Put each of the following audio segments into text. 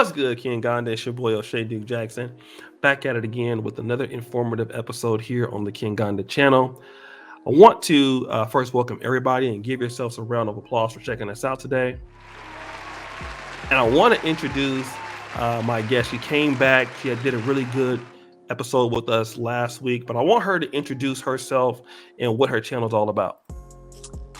What's good, King Ganda? It's your boy O'Shea Duke Jackson. Back at it again with another informative episode here on the King Ganda channel. I want to first welcome everybody and give yourselves a round of applause for checking us out today. And I want to introduce my guest. She came back. She did a really good episode with us last week, but I want her to introduce herself and what her channel is all about.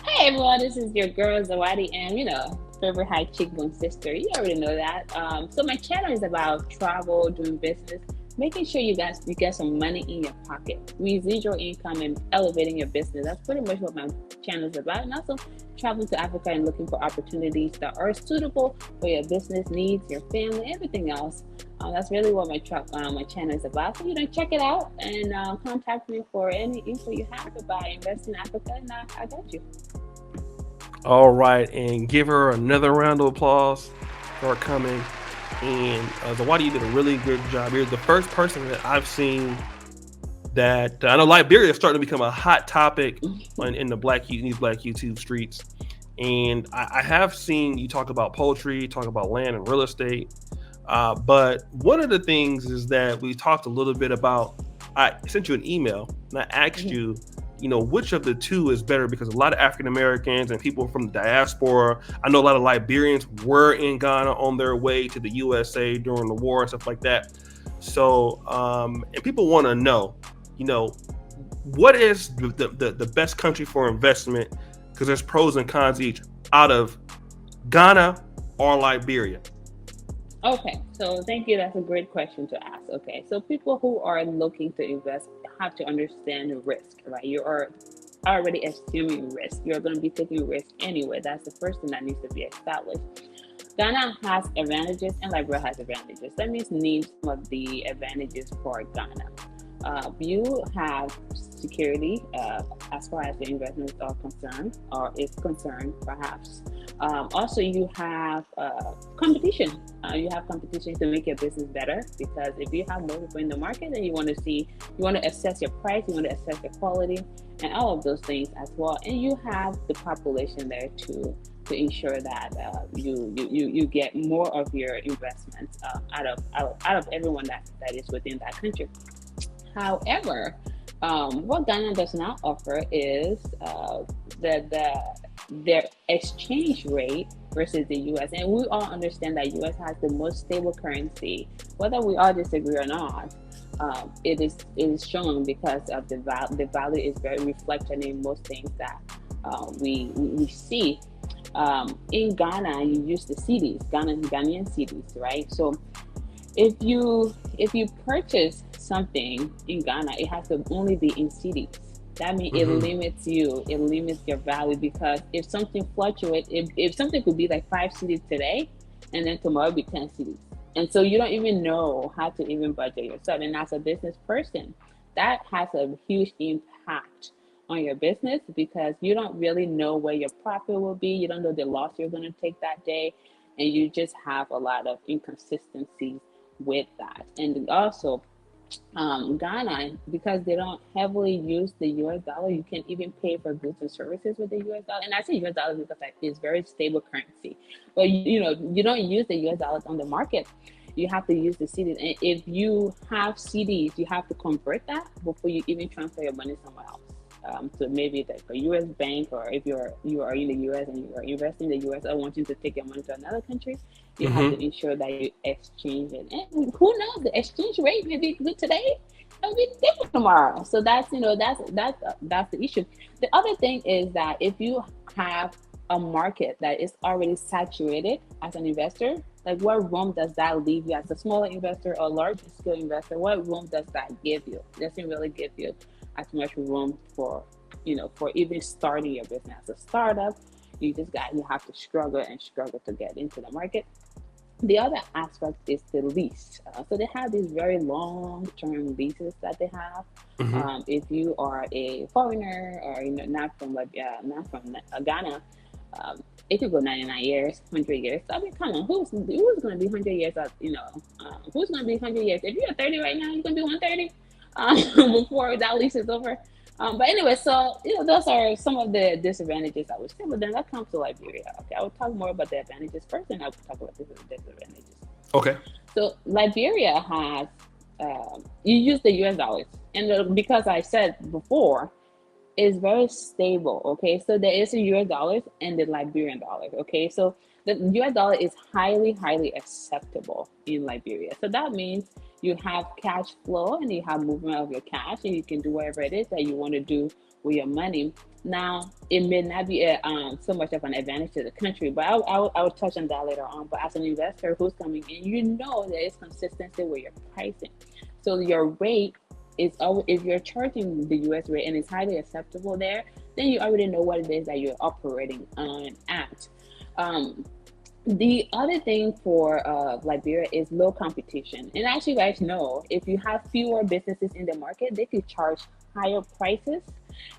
Hey everyone, this is your girl Zawadi Em, favorite high cheekbone sister. You already know that. So my channel is about travel, doing business, making sure you get some money in your pocket, residual income, and elevating your business. That's pretty much what my channel is about. And also traveling to Africa and looking for opportunities that are suitable for your business needs, your family, everything else. That's really what my channel is about. So check it out and contact me for any info you have about investing in Africa, and I got you. All right, and give her another round of applause for coming. And Zawadi, you did a really good job. You're the first person that I've seen that I know Liberia is starting to become a hot topic in these black YouTube streets. And I have seen you talk about poultry, talk about land and real estate. But one of the things is that we talked a little bit about. I sent you an email and I asked you, which of the two is better, because a lot of African Americans and people from the diaspora, I know a lot of Liberians were in Ghana on their way to the USA during the war and stuff like that. So, and people want to know, what is the best country for investment? Because there's pros and cons each, out of Ghana or Liberia. Okay, so thank you. That's a great question to ask. Okay, so people who are looking to invest have to understand the risk, right? You are already assuming risk. You're going to be taking risk anyway. That's the first thing that needs to be established. Ghana has advantages and Liberia has advantages. Let me name some of the advantages for Ghana. You have security as far as the investments are concerned, or is concerned, perhaps. Also, you have competition. You have competition to make your business better, because if you have more people in the market, then you want to assess your price, you want to assess your quality, and all of those things as well. And you have the population there to ensure that you get more of your investments out of everyone that is within that country. However, what Ghana does not offer is their exchange rate versus the U.S. And we all understand that U.S. has the most stable currency. Whether we all disagree or not, it is shown because of the value is very reflected in most things that we see. In Ghana, you use the cedis, Ghanaian cedis, right? So if you purchase something in Ghana, it has to only be in cedis. That means it limits your value, because if something fluctuates, if something could be like 5 cedis today, and then tomorrow be 10 cedis, and so you don't even know how to even budget yourself. And as a business person, that has a huge impact on your business, because you don't really know where your profit will be. You don't know the loss you're going to take that day, and you just have a lot of inconsistencies with that. And also, Ghana, because they don't heavily use the US dollar, you can even pay for goods and services with the US dollar. And I say US dollar because it's very stable currency. But you don't use the US dollars on the market. You have to use the cedis. And if you have cedis, you have to convert that before you even transfer your money somewhere else. So maybe like a US bank, or if you are in the US and you are investing in the US or wanting to take your money to another country, you have to ensure that you exchange it. And who knows, the exchange rate may be good today, it'll be different tomorrow. So that's the issue. The other thing is that if you have a market that is already saturated as an investor, like what room does that leave you as a smaller investor or larger scale investor? What room does that give you? It doesn't really give you as much room for even starting your business as a startup. You have to struggle to get into the market. The other aspect is the lease. So they have these very long-term leases that they have. If you are a foreigner, or not from Ghana, it could go 99 years, 100 years. So, I mean, come on, who's going to be 100 years? Who's going to be 100 years? If you're 30 right now, you're going to be 130 before that lease is over. But anyway, so those are some of the disadvantages I would say. But then that comes to Liberia. Okay, I will talk more about the advantages first, and I will talk about the disadvantages. Okay. So Liberia has, you use the US dollars. And because I said before, is very stable. Okay, so there is the US dollars and the Liberian dollar. Okay, so the US dollar is highly acceptable in Liberia. So that means you have cash flow and you have movement of your cash, and you can do whatever it is that you want to do with your money. Now, it may not be so much of an advantage to the country, but I will touch on that later on. But as an investor who's coming in, you know there is consistency with your pricing. So your rate is always, if you're charging the US rate and it's highly acceptable there, then you already know what it is that you're operating on at. Um, the other thing for Liberia is low competition. And as you guys know, if you have fewer businesses in the market, they could charge higher prices,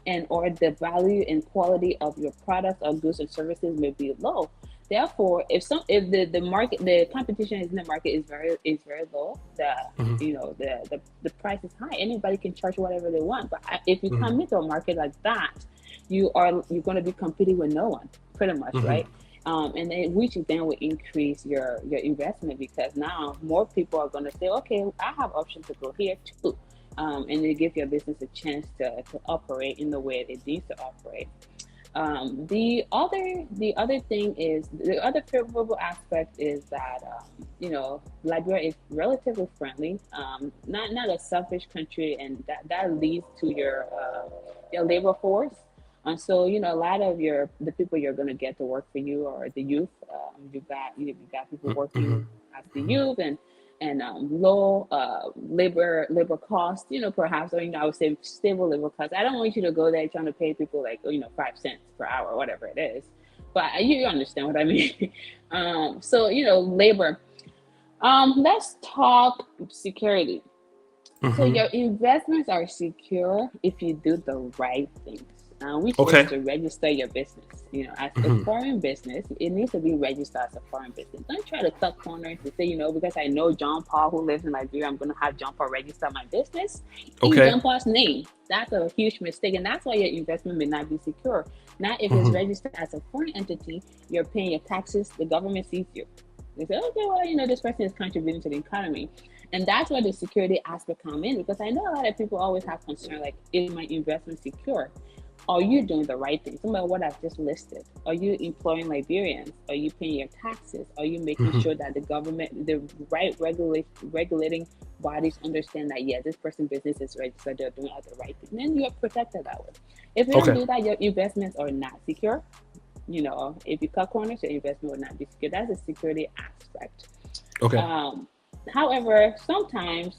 and or the value and quality of your products or goods and services may be low. Therefore, if the market, the competition is in the market is very low, Hmm. the price is high. Anybody can charge whatever they want. But if you Hmm. come into a market like that, you're going to be competing with no one, pretty much, Hmm. right? And then which then will increase your investment, because now more people are going to say, okay, I have options to go here too, and they give your business a chance to operate in the way it needs to operate. The other thing is, the other favorable aspect is that Liberia is relatively friendly, not a selfish country, and that leads to your labor force. And so, a lot of the people you're going to get to work for you are the youth. You got people working Hmm. as the youth, and low labor cost, perhaps, or I would say stable labor cost. I don't want you to go there trying to pay people like 5 cents per hour, or whatever it is, but you understand what I mean. So labor. Let's talk security. So Hmm. your investments are secure if you do the right things, which is Okay. to register your business. As a Hmm. foreign business, it needs to be registered as a foreign business. Don't try to cut corners and say, because I know John Paul who lives in Liberia, I'm going to have John Paul register my business in Okay. John Paul's name. That's a huge mistake, and that's why your investment may not be secure. Now, if it's Hmm. registered as a foreign entity, you're paying your taxes. The government sees you. They say, okay, well, this person is contributing to the economy. And that's where the security aspect come in, because I know a lot of people always have concern, like, is my investment secure? Are you doing the right thing? Some of what I've just listed. Are you employing Liberians? Are you paying your taxes? Are you making Hmm. sure that the government, the right regulating bodies understand that, yeah, this person's business is registered, they're doing all the right thing? Then you're protected that way. If you don't Okay. do that, your investments are not secure. If you cut corners, your investment will not be secure. That's a security aspect. Okay. Um, However, sometimes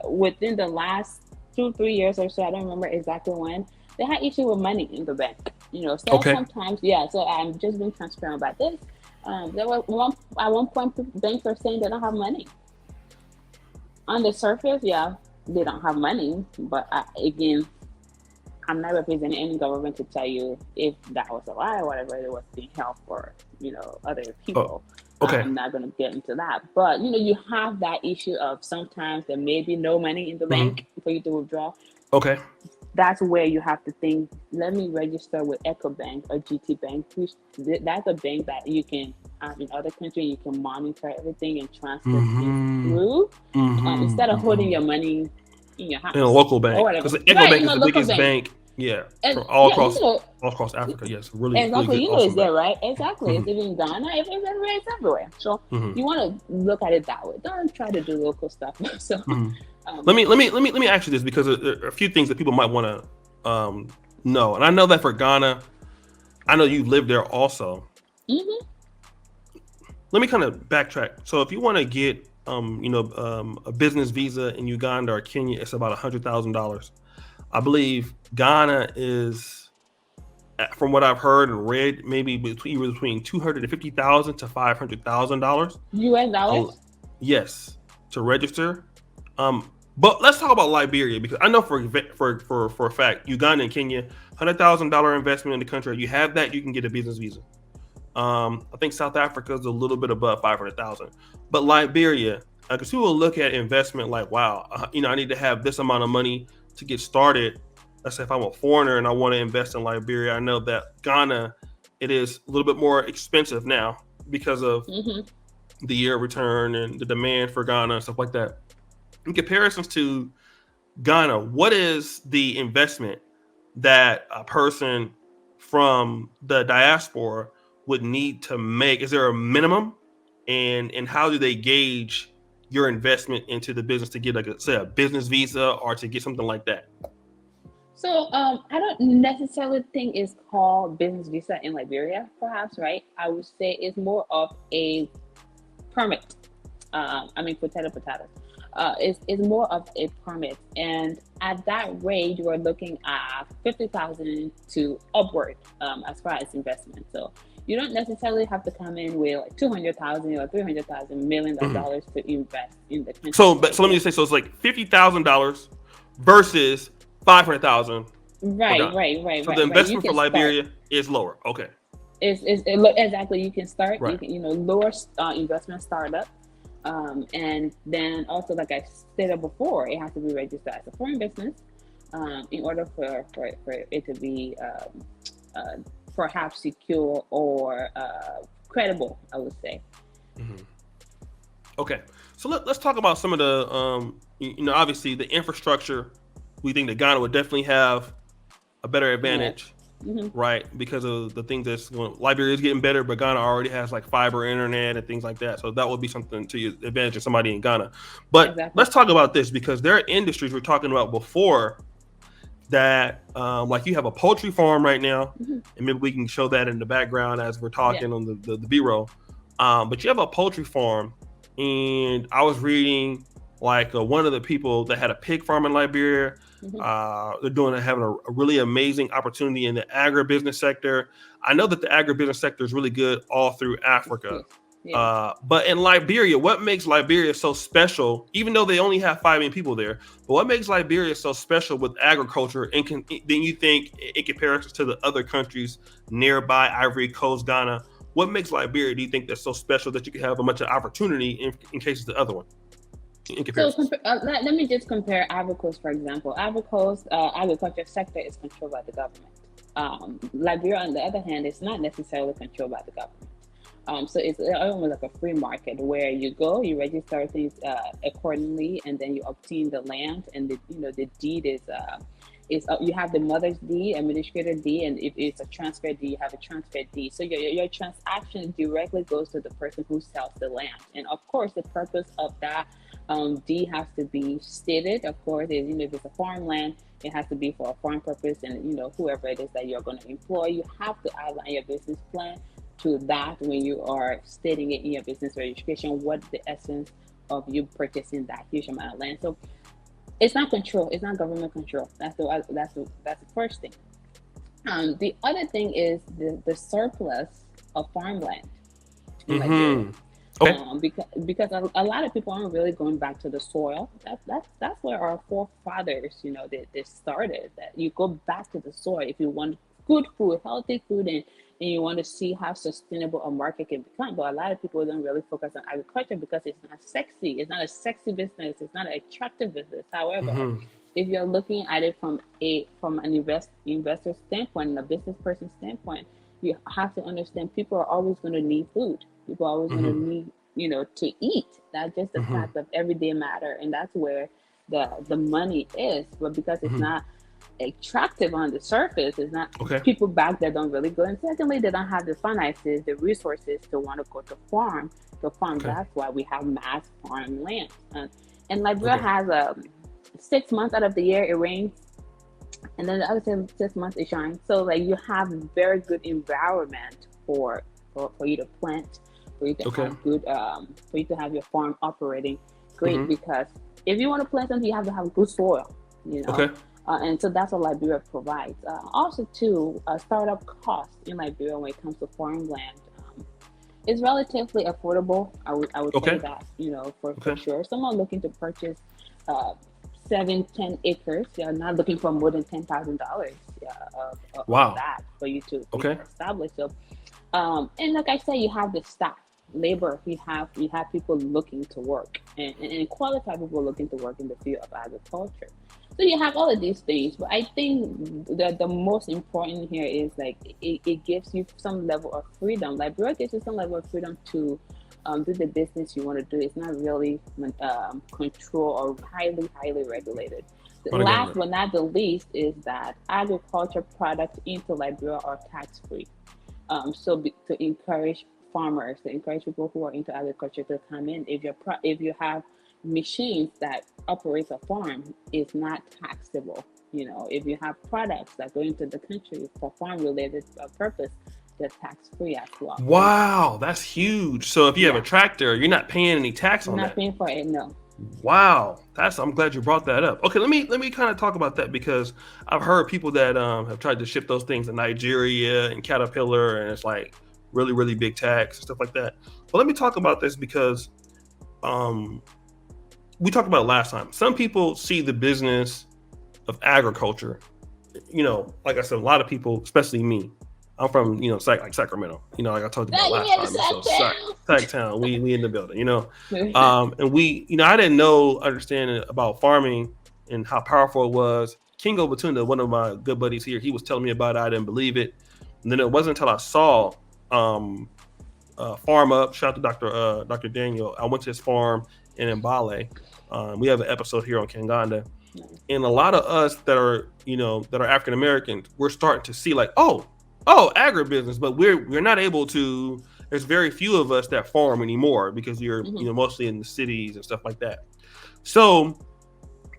within the last 2 3 years or so, I don't remember exactly when, they had issue with money in the bank. So Okay. sometimes, yeah. So I'm just being transparent about this. There was at one point, banks are saying they don't have money. On the surface, yeah, they don't have money, but again, I'm not representing any government to tell you if that was a lie or whatever it was being held for, other Oh. people. Okay. I'm not going to get into that. But, you have that issue of sometimes there may be no money in the Hmm. bank for you to withdraw. Okay. That's where you have to think, let me register with EcoBank or GT Bank, which that's a bank that you can in other countries, you can monitor everything and transfer things Hmm. through, Hmm. instead of holding Hmm. your money in your In a house local or bank, because whatever. the Echo Right, Bank in is a the local biggest bank. bank, yeah, And from all yeah, across Africa. Yes, really, really exactly. good, awesome It's there, bank. right? Exactly. Hmm. It's even in Ghana. It's everywhere. So Hmm. you want to look at it that way. Don't try to do local stuff. So, Hmm. um, Let me ask you this, because there are a few things that people might want to know, and I know that for Ghana, I know you live there also. mhm. Let me kind of backtrack. So if you want to get a business visa in Uganda or Kenya, it's about $100,000. I believe Ghana is, from what I've heard and read, maybe between 250,000 to $500,000. US Uh, dollars. yes, to register. But let's talk about Liberia, because I know for a fact, Uganda and Kenya, $100,000 investment in the country. You have that, you can get a business visa. I think South Africa is a little bit above 500,000, but Liberia, because people look at investment like, wow, I need to have this amount of money to get started. Let's say if I'm a foreigner and I want to invest in Liberia, I know that Ghana, it is a little bit more expensive now because of Mhm. the year of return and the demand for Ghana and stuff like that. In comparisons to Ghana, what is the investment that a person from the diaspora would need to make? Is there a minimum? And how do they gauge your investment into the business to get like say a business visa or to get something like that? So I don't necessarily think it's called business visa in Liberia, perhaps, right? I would say it's more of a permit. I mean, potato. It's more of a permit, and at that rate, you are looking at 50,000 to upward as far as investment. So you don't necessarily have to come in with like 200,000 or 300,000 million of Mhm. dollars to invest in the country, So let right? me just say, so it's like $50,000 versus 500,000 for Right, Ghana. right, right, So the right, right. You investment for can start. Liberia is lower. Okay, Exactly. You can start. You right. can lower investment startup, and then also like I stated before, it has to be registered as a foreign business, in order for it to be uh, perhaps secure or credible. I would say. Mhm. Okay, so let's talk about some of the obviously the infrastructure. We think that Ghana would definitely have a better Yes. advantage, Hmm. right? Because of the things that's going. Liberia is getting better, but Ghana already has like fiber internet and things like that. So that would be something to your advantage of somebody in Ghana. But Exactly. let's talk about this because there are industries we're talking about before that, like you have a poultry farm right now, Hmm. and maybe we can show that in the background as we're Yeah. talking on the B-roll. But you have a poultry farm, and I was reading like one of the people that had a pig farm in Liberia. Hmm. They're having a really amazing opportunity in the agribusiness sector. I know that the agribusiness sector is really good all through Africa. Yes. Yes. But in Liberia, what makes Liberia so special, even though they only have 5 million people there, but what makes Liberia so special with agriculture, and then you think in comparison to the other countries nearby, Ivory Coast, Ghana, what makes Liberia, do you think, that's so special that you can have a much of opportunity in case of the other one, in So comparisons? let me just compare Ivory Coast, for example. Ivory Coast agriculture sector is controlled by the government. Liberia, on the other hand, is not necessarily controlled by the government. So it's almost like a free market where you go, you register things accordingly, and then you obtain the land, and the deed is you have the mother's deed, administrator deed, and if it's a transfer deed, you have a transfer deed. So your transaction directly goes to the person who sells the land, and of course, the purpose of that deed has to be stated. Of course, is if it's a farmland, it has to be for a farm purpose, and whoever it is that you're going to employ, you have to outline your business plan to that when you are stating it in your business registration, what the essence of you purchasing that huge amount of land. So it's not control, it's not government control. That's the first thing. The other thing is the surplus of farmland in Liberia. Mm-hmm. Okay. Because a lot of people aren't really going back to the soil. That's where our forefathers, they started. That you go back to the soil if you want good food, healthy food, and you want to see how sustainable a market can become. But a lot of people don't really focus on agriculture because it's not sexy. It's not a sexy business. It's not an attractive business. However, Mm-hmm. if you're looking at it from an investor standpoint and a business person standpoint, you have to understand people are always going to need food. People are always going to Mm-hmm. need to eat. That's just the Mm-hmm. fact of everyday matter, and that's where the money is. But because it's Mm-hmm. not attractive on the surface, it's not Okay. people back there don't really go. And secondly, they don't have the finances, the resources to want to go to farm. To farm. Okay. That's why we have mass farm land. And Liberia Okay. has 6 months out of the year it rains, and then the other 6 months it shines. So like you have very good environment for you to plant, for you to Okay. have good for you to have your farm operating great. Mm-hmm. Because if you want to plant something, you have to have good soil, you know. Okay. And so that's what Liberia provides. Also, too, startup costs in Liberia when it comes to farmland is relatively affordable. I would say Okay. that for Okay. sure. Someone looking to purchase uh, 7-10 acres, they're not looking for more than $10,000 of Wow. that for you to Okay. establish. So and like I said, you have the staff, labor. You have people looking to work, and qualified people looking to work in the field of agriculture. So you have all of these things, but I think that the most important here is like it gives you some level of freedom. Like Liberia gives you some level of freedom to do the business you want to do. It's not really controlled or highly regulated. The For the last government. but not the least is that agriculture products into Liberia are tax free. To encourage farmers, to encourage people who are into agriculture to come in. If you have machines that operate a farm, it's not taxable. If you have products that go into the country for farm related purpose, they're tax free as well. Wow, that's huge. So if you have a Yeah, tractor, you're not paying any tax you're on not that. paying for it. No. Wow, I'm glad you brought that up. Okay, let me kind of talk about that because I've heard people that have tried to ship those things to Nigeria and Caterpillar, and it's like really big tax and stuff like that. But let me talk about this because um, we talked about it last time. Some people see the business of agriculture. Like I said, a lot of people, especially me. I'm from like Sacramento. Like I told you about Now you last made time. So a Sac Town, we in the building. sound. And I didn't understanding about farming and how powerful it was. Kingo Batunda, one of my good buddies here, he was telling me about it. I didn't believe it. And then it wasn't until I saw um, Farm Up. Shout out to Dr. Daniel. I went to his farm in Mbale. We have an episode here on Kanganda, and a lot of us that are African Americans, we're starting to see like, agribusiness, but we're not able to. There's very few of us that farm anymore because you're Mhm, mostly in the cities and stuff like that. So,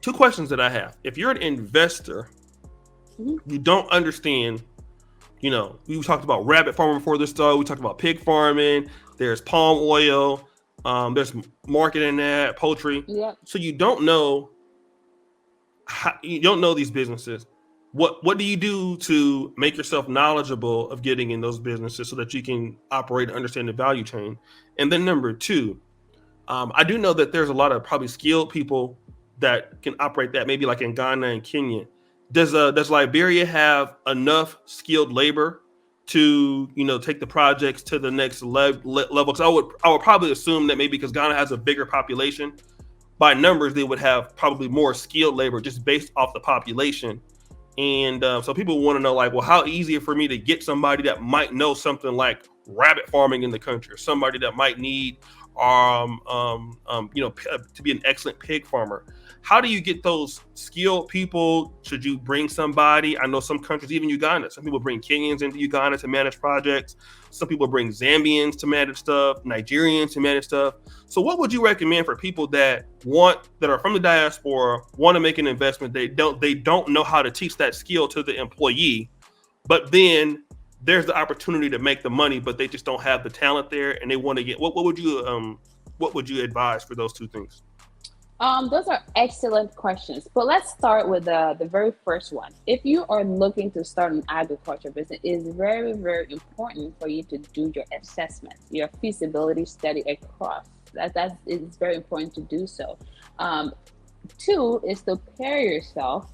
two questions that I have: if you're an investor, mhm. you don't understand. We talked about rabbit farming before this started. We talked about pig farming. There's palm oil. There's marketing that poultry. Yep. So you don't know these businesses. What do you do to make yourself knowledgeable of getting in those businesses so that you can operate and understand the value chain? And then number two, I do know that there's a lot of probably skilled people that can operate that, maybe like in Ghana and Kenya. Does Liberia have enough skilled labor to take the projects to the next level? Because I would probably assume that maybe because Ghana has a bigger population, by numbers they would have probably more skilled labor just based off the population. And so people want to know, like, well, how easy for me to get somebody that might know something like rabbit farming in the country, or somebody that might need to be an excellent pig farmer. How do you get those skilled people? Should you bring somebody? I know some countries, even Uganda, some people bring Kenyans into Uganda to manage projects. Some people bring Zambians to manage stuff, Nigerians to manage stuff. So what would you recommend for people that are from the diaspora, want to make an investment? They don't know how to teach that skill to the employee, but then there's the opportunity to make the money, but they just don't have the talent there, and they want to get. What would you advise for those two things? Those are excellent questions. But let's start with the very first one. If you are looking to start an agriculture business, it is very important for you to do your assessment, your feasibility study across. That is very important to do so. Um, Two is to pair yourself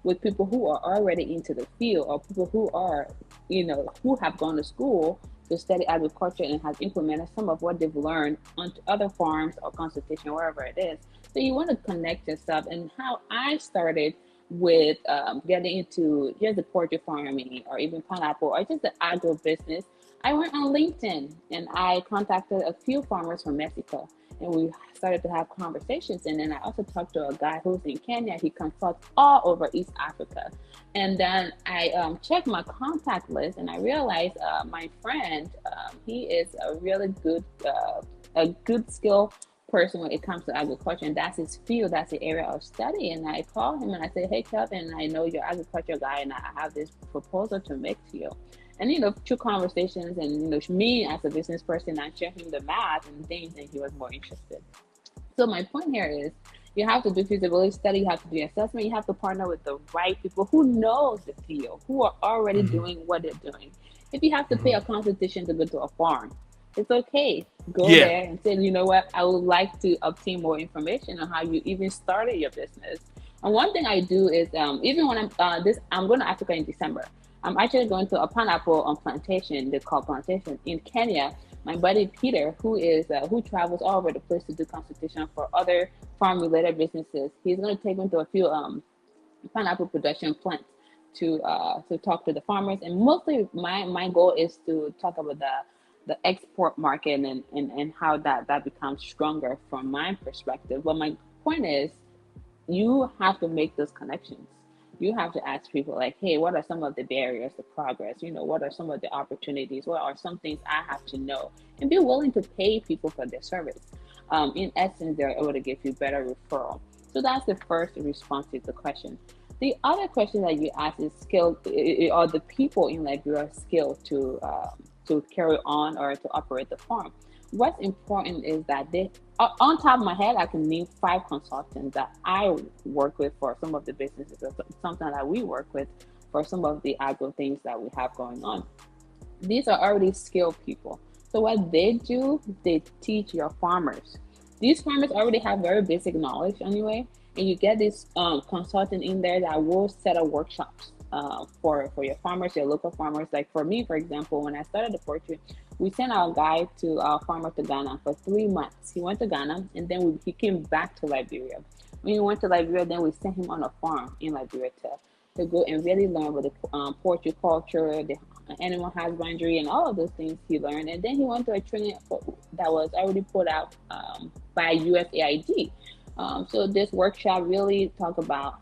with people who are already into the field, or people who are, who have gone to school to study agriculture and have implemented some of what they've learned onto other farms or consultation, wherever it is. So you want to connect yourself. And how I started with getting into just the poultry farming or even pineapple or just the agro business, I went on LinkedIn and I contacted a few farmers from Mexico, and we started to have conversations. And then I also talked to a guy who's in Kenya. He consults all over East Africa. And then I checked my contact list, and I realized my friend, he is a really a good skill person when it comes to agriculture, and that's his field, that's the area of study. And I called him and I said, "Hey, Kevin, I know you're agriculture guy, and I have this proposal to make to you." And through conversations and me as a business person, I showed him the math and things, and he was more interested. So my point here is you have to do feasibility study, you have to do assessment, you have to partner with the right people who knows the field, who are already Mm-hmm. doing what they're doing. If you have to pay Mm-hmm. a consultation to go to a farm, it's okay. Go Yeah. there and say, you know what, I would like to obtain more information on how you even started your business. And one thing I do is even when I'm going to Africa in December. I'm actually going to a pineapple on plantation, they call plantation in Kenya. My buddy Peter, who travels all over the place to do consultation for other farm related businesses, he's going to take me to a few pineapple production plants to talk to the farmers. And mostly my goal is to talk about the export market and how that becomes stronger from my perspective. But my point is, you have to make those connections. You have to ask people like, hey, what are some of the barriers to progress? What are some of the opportunities? What are some things I have to know? And be willing to pay people for their service. In essence, they're able to give you better referral. So that's the first response to the question. The other question that you asked is skill, or the people in Liberia skilled to carry on or to operate the farm. What's important is that on top of my head, I can name 5 consultants that I work with for some of the businesses, or something that we work with for some of the agro things that we have going on. These are already skilled people. So what they do, they teach your farmers. These farmers already have very basic knowledge anyway, and you get this consultant in there that will set up workshops for your farmers, your local farmers. Like for me, for example, when I started the poultry, we sent our guy to our farmer to Ghana for 3 months. He went to Ghana, and then he came back to Liberia. When he went to Liberia, then we sent him on a farm in Liberia to go and really learn about the poultry culture, the animal husbandry, and all of those things he learned. And then he went to a training that was already put out by USAID. So this workshop really talk about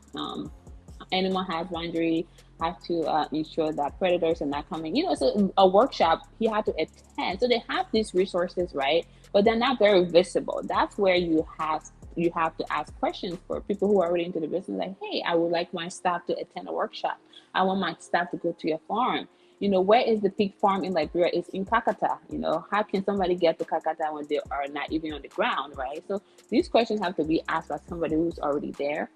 animal husbandry, have to ensure that predators are not coming. So a workshop he had to attend. So they have these resources, right? But they're not very visible. That's where you have to ask questions for people who are already into the business. Like, hey, I would like my staff to attend a workshop. I want my staff to go to your farm. Where is the pig farm in Liberia? It's in Kakata. How can somebody get to Kakata when they are not even on the ground, right? So these questions have to be asked by somebody who's already there.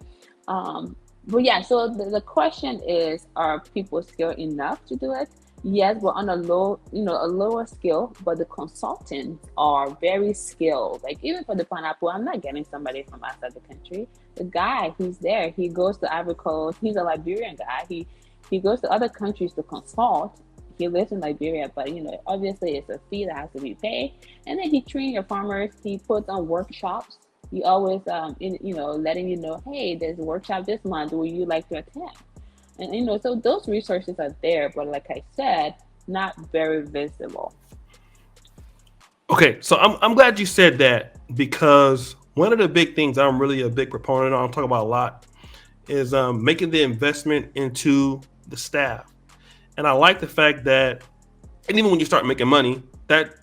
But yeah, so the question is, are people skilled enough to do it? Yes, but on a lower skill, but the consultants are very skilled. Like even for the pineapple, I'm not getting somebody from outside the country. The guy, he's there. He goes to Ivory Coast. He's a Liberian guy. He goes to other countries to consult. He lives in Liberia, but obviously it's a fee that has to be paid. And then he trains your farmers. He puts on workshops. He always, letting you know, hey, there's a workshop this month. Would you like to attend? And so those resources are there, but like I said, not very visible. Okay, so I'm glad you said that, because one of the big things I'm really a big proponent on, I'm talking about a lot, is making the investment into the staff. And I like the fact that, and even when you start making money, that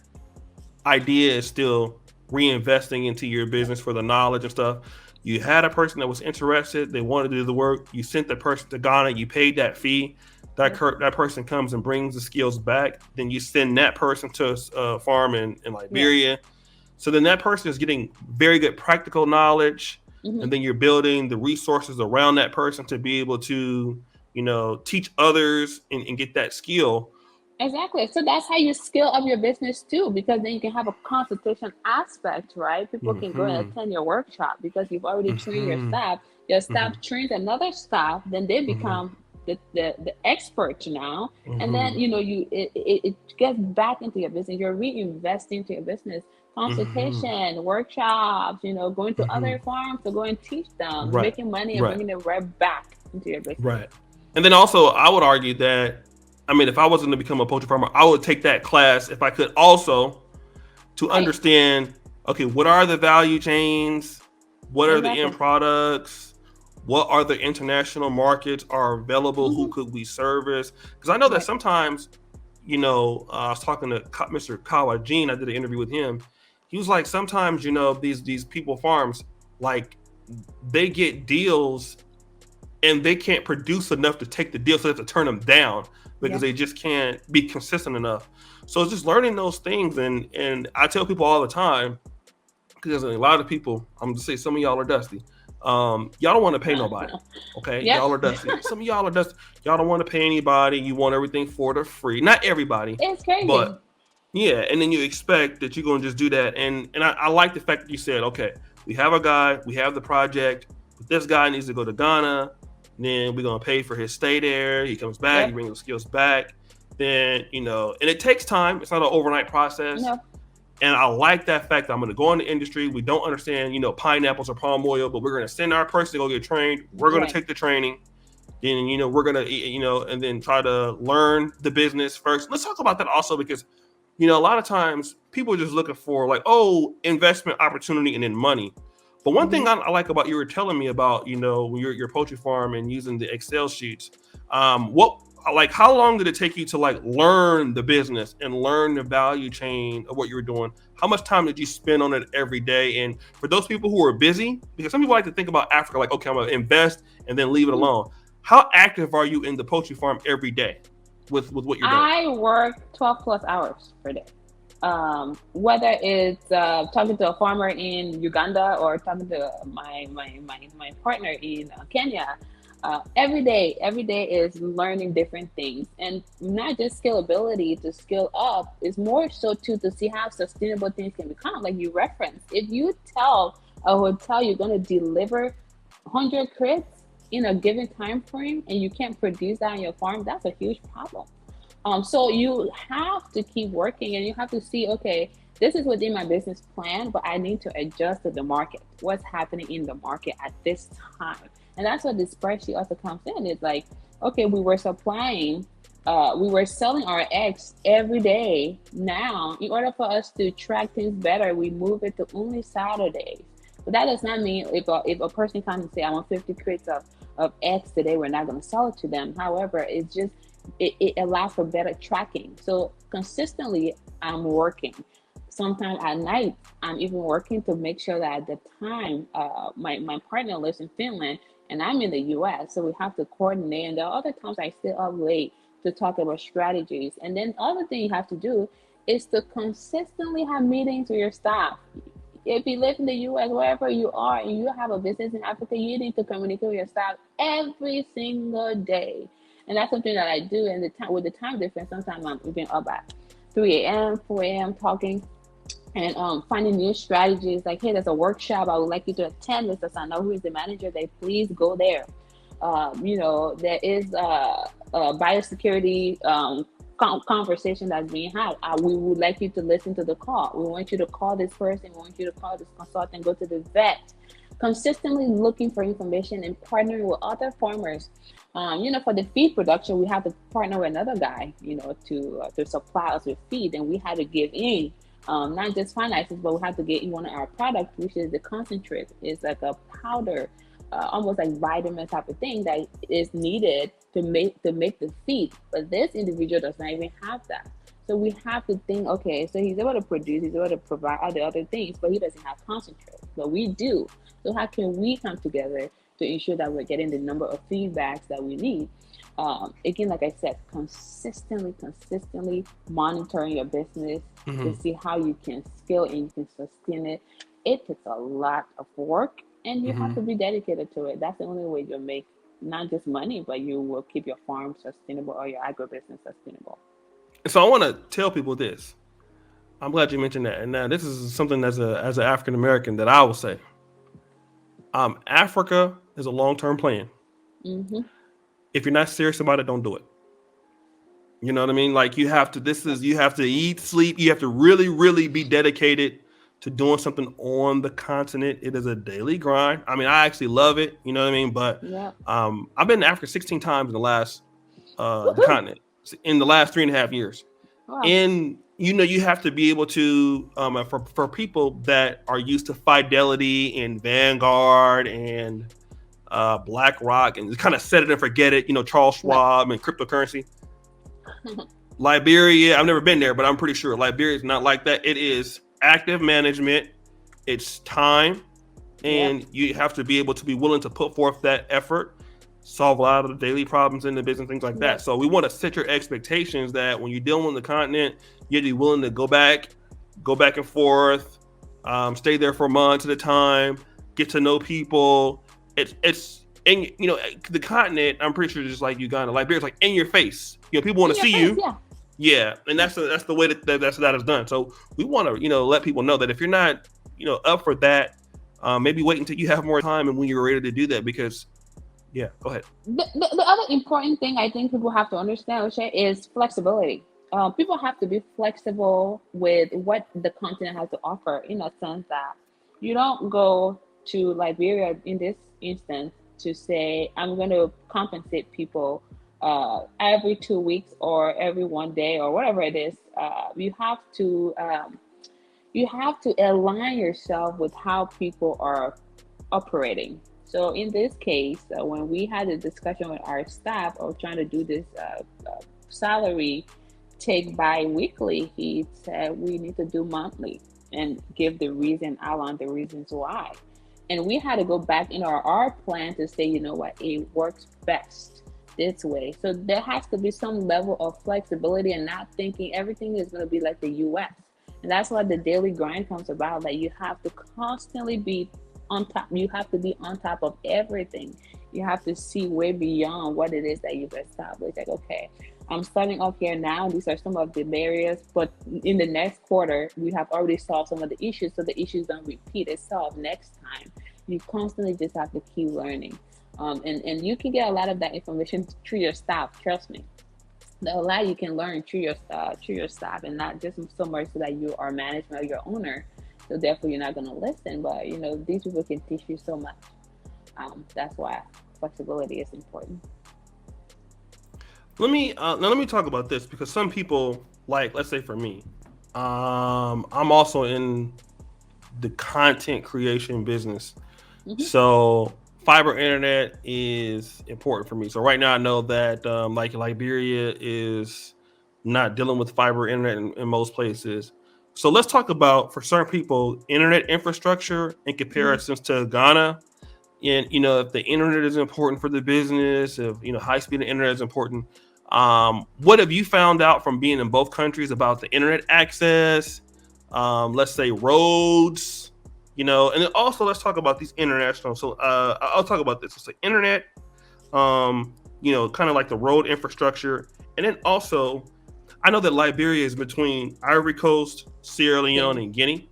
idea is still reinvesting into your business for the knowledge and stuff. You had a person that was interested, they wanted to do the work, you sent that person to Ghana, you paid that fee, that person comes and brings the skills back, then you send that person to a farm in Liberia. Yeah. So then that person is getting very good practical knowledge, and then you're building the resources around that person to be able to, teach others and get that skill. Exactly. So that's how you scale up your business too, because then you can have a consultation aspect, right? People can go and attend your workshop because you've already trained your staff. Your staff trains another staff, then they become the expert now. And then it gets back into your business. You're reinvesting into your business. Consultation, workshops, going to other farms to go and teach them, making money and bringing it right back into your business. Right. And then also, I would argue that, if I wasn't to become a poultry farmer, I would take that class if I could also to understand, okay, what are the value chains? What are the end products? What are the international markets are available? Who could we service? Because I know that sometimes, I was talking to Mr. Kawajin. I did an interview with him. He was like, sometimes, these people farms, like they get deals and they can't produce enough to take the deal, so they have to turn them down because they just can't be consistent enough. So it's just learning those things. And I tell people all the time, because a lot of people, I'm just saying, some of y'all are dusty. Y'all don't want to pay nobody. Okay. Y'all are dusty. Some of y'all are dusty. Y'all don't want to pay anybody. You want everything for the free. Not everybody. It's crazy. But yeah. And then you expect that you're going to just do that. And I like the fact that you said, okay, we have a guy, we have the project, but this guy needs to go to Ghana. Then we're going to pay for his stay there. He comes back, he brings the skills back. Then, and it takes time. It's not an overnight process. No. And I like that fact that I'm going to go in the industry. We don't understand, pineapples or palm oil, but we're going to send our person to go get trained. We're going to take the training. Then, we're going to, and then try to learn the business first. Let's talk about that also, because A lot of times people are just looking for like, oh, investment opportunity and then money. But one thing Mm-hmm. I like about you were telling me about, your poultry farm and using the Excel sheets. What like how long did it take you to like learn the business and learn the value chain of what you were doing? How much time did you spend on it every day? And for those people who are busy, because some people like to think about Africa like, okay, I'm gonna invest and then leave it alone. How active are you in the poultry farm every day with what you're doing? I work 12 plus hours per day. Whether it's talking to a farmer in Uganda or talking to my partner in Kenya, every day is learning different things, and not just scalability to scale up, is more so to see how sustainable things can become. Like you referenced, if you tell a hotel you're going to deliver 100 crits in a given time frame and you can't produce that on your farm, that's a huge problem. So you have to keep working and you have to see, okay, this is within my business plan, but I need to adjust to the market. What's happening in the market at this time? And that's what the spreadsheet also comes in. It's like, okay, we were selling our eggs every day. Now, in order for us to track things better, we move it to only Saturdays. But that does not mean if a person comes and say, I want 50 crates of eggs today, we're not going to sell it to them. However, it allows for better tracking. So consistently, I'm working. Sometimes at night, I'm even working to make sure that at the time, my partner lives in Finland and I'm in the US. So we have to coordinate. And there are other times I stay up late to talk about strategies. And then the other thing you have to do is to consistently have meetings with your staff. If you live in the US, wherever you are, and you have a business in Africa, you need to communicate with your staff every single day. And that's something that I do. And the time with the time difference, sometimes I'm even up at 3 a.m., 4 a.m. talking and finding new strategies. Like, hey, there's a workshop I would like you to attend. Mr. Sano, who is the manager there, please go there. There is a biosecurity conversation that's being had. We would like you to listen to the call. We want you to call this person. We want you to call this consultant, go to the vet. Consistently looking for information and partnering with other farmers. For the feed production, we have to partner with another guy, to supply us with feed, and we had to give in, not just finances, but we had to get in one of our products, which is the concentrate. It's like a powder, almost like vitamin type of thing that is needed to make the feed. But this individual does not even have that. So we have to think, okay, so he's able to produce, he's able to provide all the other things, but he doesn't have concentrate. But we do. So how can we come together to ensure that we're getting the number of feedbacks that we need? Again, like I said, consistently monitoring your business to Hmm. see how you can scale and you can sustain it. It takes a lot of work and you have Hmm. to be dedicated to it. That's the only way you'll make not just money, but you will keep your farm sustainable or your agribusiness sustainable. So I want to tell people this. I'm glad you mentioned that. And now this is something as an African American that I will say. Africa is a long term plan. Mm-hmm. If you're not serious about it, don't do it. You know what I mean? Like you have to. You have to eat, sleep. You have to really, really be dedicated to doing something on the continent. It is a daily grind. I mean, I actually love it. You know what I mean? But Yep. I've been to Africa 16 times in the last the Woohoo! continent in the last 3.5 years. Wow. And you have to be able to for people that are used to Fidelity and Vanguard and BlackRock and kind of set it and forget it. Charles Right. Schwab and cryptocurrency. Liberia, I've never been there, but I'm pretty sure Liberia is not like that. It is active management. It's time, Yep. and you have to be able to be willing to put forth that effort, solve a lot of the daily problems in the business, things like that. Yep. So we want to set your expectations that when you're dealing with the continent, you have to be willing to go back and forth, stay there for months at a time, get to know people. It's and the continent. I'm pretty sure just like Uganda, Liberia's like in your face. People want In to your see face, you. yeah. Yeah, and Yeah. that's the way that is done. So we want to let people know that if you're not up for that, maybe wait until you have more time and when you're ready to do that. Because yeah, go ahead. The other important thing I think people have to understand, O'Shea, is flexibility. People have to be flexible with what the continent has to offer in a sense that you don't go to Liberia in this instance to say, I'm going to compensate people every 2 weeks or every one day or whatever it is, you have to align yourself with how people are operating. So in this case, when we had a discussion with our staff of trying to do this salary take bi-weekly, he said we need to do monthly and give the reason, outline the reasons why. And we had to go back in our plan to say, you know what, it works best this way. So there has to be some level of flexibility and not thinking everything is going to be like the US. And that's what the daily grind comes about, that you have to constantly be on top. You have to be on top of everything. You have to see way beyond what it is that you've established. Like, okay, I'm starting off here now. These are some of the barriers, but in the next quarter, we have already solved some of the issues, so the issues don't repeat itself next time. You constantly just have to keep learning, and you can get a lot of that information through your staff. Trust me, a lot you can learn through your staff, and not just so much so that you are management or your owner. So therefore, you're not going to listen. But these people can teach you so much. That's why flexibility is important. Let me talk about this, because some people, like, let's say for me, I'm also in the content creation business. Hmm. So fiber internet is important for me. So right now I know that like Liberia is not dealing with fiber internet in most places. So let's talk about, for certain people, internet infrastructure in Hmm. comparisons to Ghana. And if the internet is important for the business, if high speed internet is important, what have you found out from being in both countries about the internet access? Let's say roads, and then also let's talk about these international. So I'll talk about this. So internet, kind of like the road infrastructure, and then also I know that Liberia is between Ivory Coast, Sierra Leone, Again. and Guinea.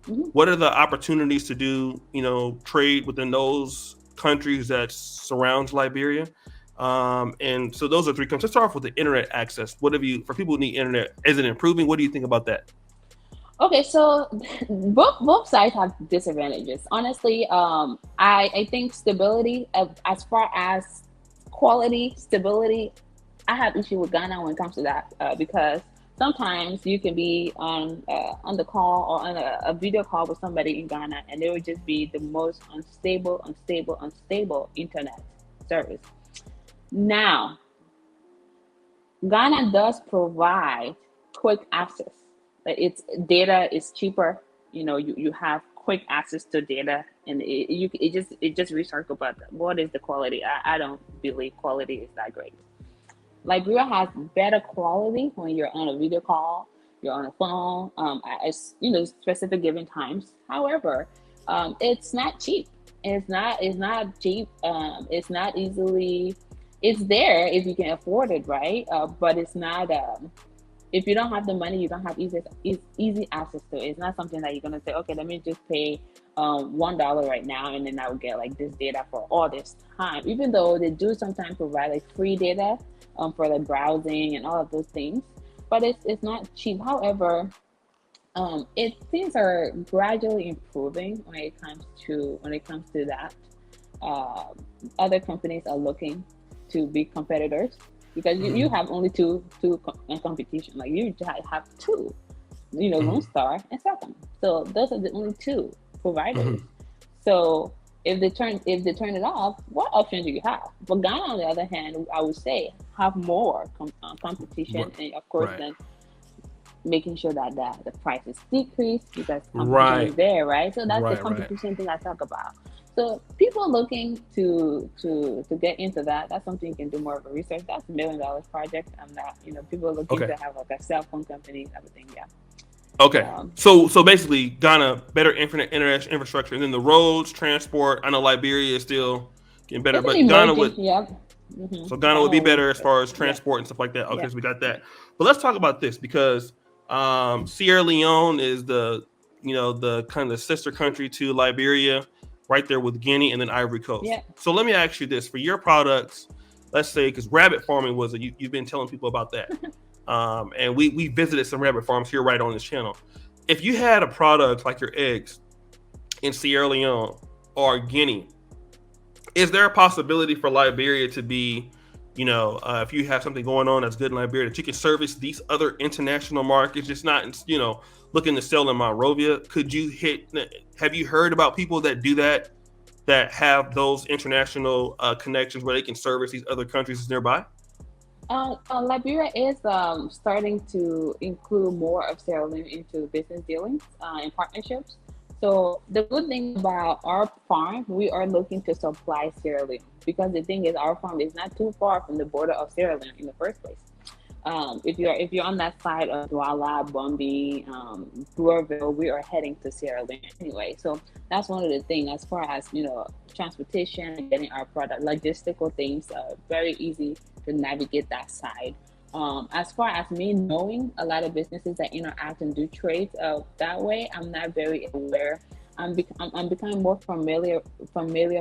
Hmm. What are the opportunities to do trade within those countries that surrounds Liberia? And so those are three countries. Let's start off with the internet access. What have you, for people who need internet, is it improving? What do you think about that? Okay, so both sides have disadvantages. Honestly, I think stability, as far as quality stability, I have issue with Ghana when it comes to that, because sometimes you can be on the call or on a video call with somebody in Ghana, and it would just be the most unstable internet service. Now, Ghana does provide quick access. Like, its data is cheaper. You have quick access to data, and it just research. But what is the quality? I don't believe quality is that great. Liberia has better quality when you're on a video call, you're on a phone, specific given times. However, it's not cheap. It's not cheap. It's not easily. It's there if you can afford it, right? But it's not. If you don't have the money, you don't have easy access to it. It's not something that you're gonna say, okay, let me just pay $1 right now, and then I will get like this data for all this time. Even though they do sometimes provide like free data for like browsing and all of those things, but it's not cheap. However, things are gradually improving when it comes to that. Uh, Other companies are looking to be competitors, because you Mm-hmm. have only two competition. Like, you have two, Lone Mm-hmm. Star and Second. So those are the only two providers. Mm-hmm. So if they turn it off, what options do you have? But Ghana, on the other hand, I would say have more competition, and of course Right. then making sure that the price is decreased, because competition is Right. there, right? So that's the Right. Right. competition thing I talk about. So people looking to get into that, that's something you can do more of a research. That's $1 million project. I'm not, people looking Okay. to have like a cell phone company, everything. Yeah. Okay. Um, So basically, Ghana better internet infrastructure, and then the roads, transport. I know Liberia is still getting better, it's an but Ghana emerging. would. Yep. So Ghana would Ghana be will be. better as far as Yeah. transport and stuff like that. Yeah. Okay, so we got that. But let's talk about this, because Sierra Leone is the kind of sister country to Liberia, right there with Guinea and then Ivory Coast. Yeah. So let me ask you this: for your products, let's say, because rabbit farming you've been telling people about that, and we visited some rabbit farms here right on this channel. If you had a product like your eggs in Sierra Leone or Guinea, is there a possibility for Liberia to be if you have something going on that's good in Liberia, that you can service these other international markets, just not, looking to sell in Monrovia. Have you heard about people that do that have those international connections where they can service these other countries nearby? Liberia is starting to include more of Sierra Leone into business dealings and partnerships. So the good thing about our farm, we are looking to supply Sierra Leone because the thing is, our farm is not too far from the border of Sierra Leone in the first place. If you're on that side of Douala, Bombi, Brewerville, we are heading to Sierra Leone anyway. So that's one of the things as far as transportation and getting our product, logistical things, very easy to navigate that side. As far as me knowing a lot of businesses that interact and do trades that way, I'm not very aware. I'm becoming more familiar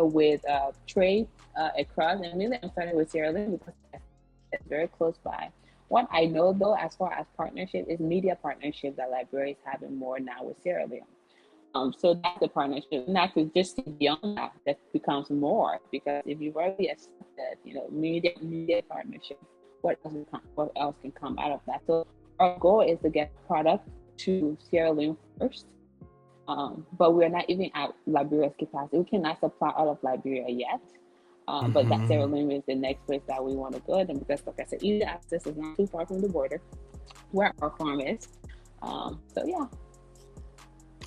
with trade across, and really I'm starting with Sierra Leone because it's very close by. What I know though, as far as partnership, is media partnership that Liberia is having more now with Sierra Leone. So that's the partnership. Not to just beyond that, that becomes more because if you've already accepted, media partnership, what else can come out of that? So our goal is to get product to Sierra Leone first, but we're not even at Liberia's capacity. We cannot supply out of Liberia yet. But that Sierra Leone is the next place that we want to go. And because, like I said, easy access is not too far from the border where our farm is. So, yeah.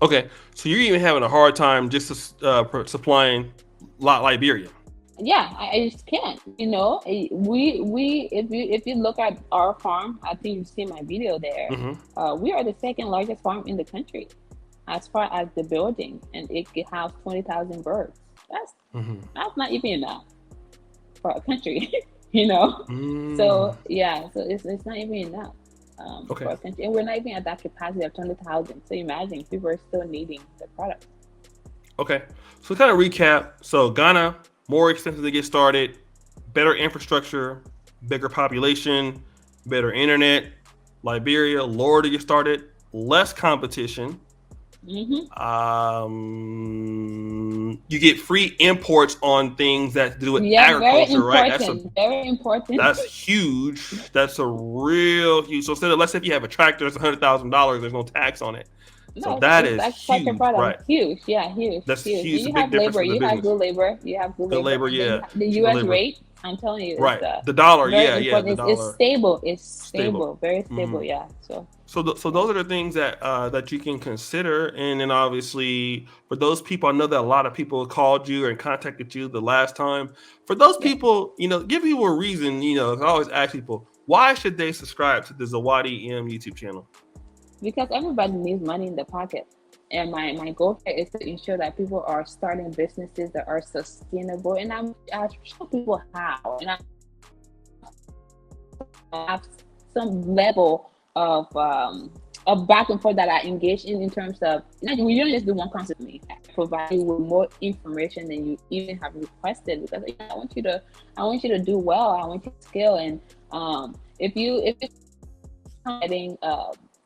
Okay. So you're even having a hard time just supplying Liberia. Yeah, I just can't. We if you look at our farm, I think you've seen my video there. We are the second largest farm in the country as far as the building, and it can house 20,000 birds. That's not even enough for a country, So yeah, so it's not even enough for a country, and we're not even at that capacity of 20,000. So imagine people are still needing the product. Okay, so kind of recap. So Ghana, more expensive to get started, better infrastructure, bigger population, better internet. Liberia, lower to get started, less competition. You get free imports on things that do with agriculture, right? Very important. That's huge. That's a real huge. So instead of, let's say if you have a tractor, it's $100,000. There's no tax on it. So that is huge, right? Huge, yeah, huge. That's huge. huge. You have labor. You have good labor. You have good labor. Yeah. The U.S. rate, I'm telling you, right? The dollar, yeah. The dollar. It's stable. It's stable. Very stable, yeah. So those are the things that that you can consider, and then obviously for those people, I know that a lot of people called you and contacted you the last time. For those people, give people a reason. I always ask people, why should they subscribe to the Zawadi Em YouTube channel? Because everybody needs money in their pocket. And my goal here is to ensure that people are starting businesses that are sustainable. And I show people how. And I have some level of back and forth that I engage in terms of, we don't just do one constantly. I provide you with more information than you even have requested, because I want you to do well. I want you to scale. And if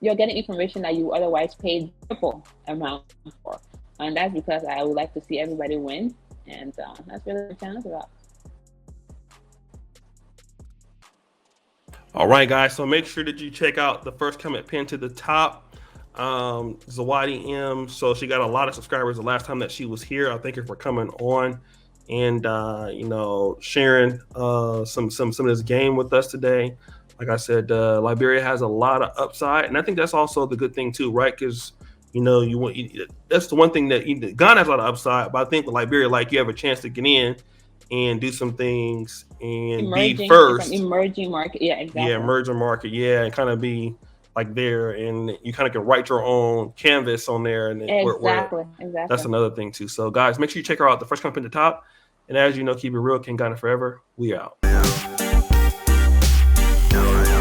you're getting information that you otherwise paid triple amount for. And that's because I would like to see everybody win. And that's really what the channel is about. All right, guys. So make sure that you check out the first comment pinned to the top. Zawadi Em. So she got a lot of subscribers the last time that she was here. I thank her for coming on and sharing some of this game with us today. Like I said, Liberia has a lot of upside, and I think that's also the good thing too, right? Because that's the one thing that Ghana has a lot of upside, but I think with Liberia, you have a chance to get in and do some things and be first. Emerging market, yeah, exactly. Yeah, emerging market, yeah, and kind of be there, and you kind of can write your own canvas on there, and exactly. That's another thing too. So, guys, make sure you check her out. The first comment at the top, and as you know, keep it real. King Ghana forever. We out. All right.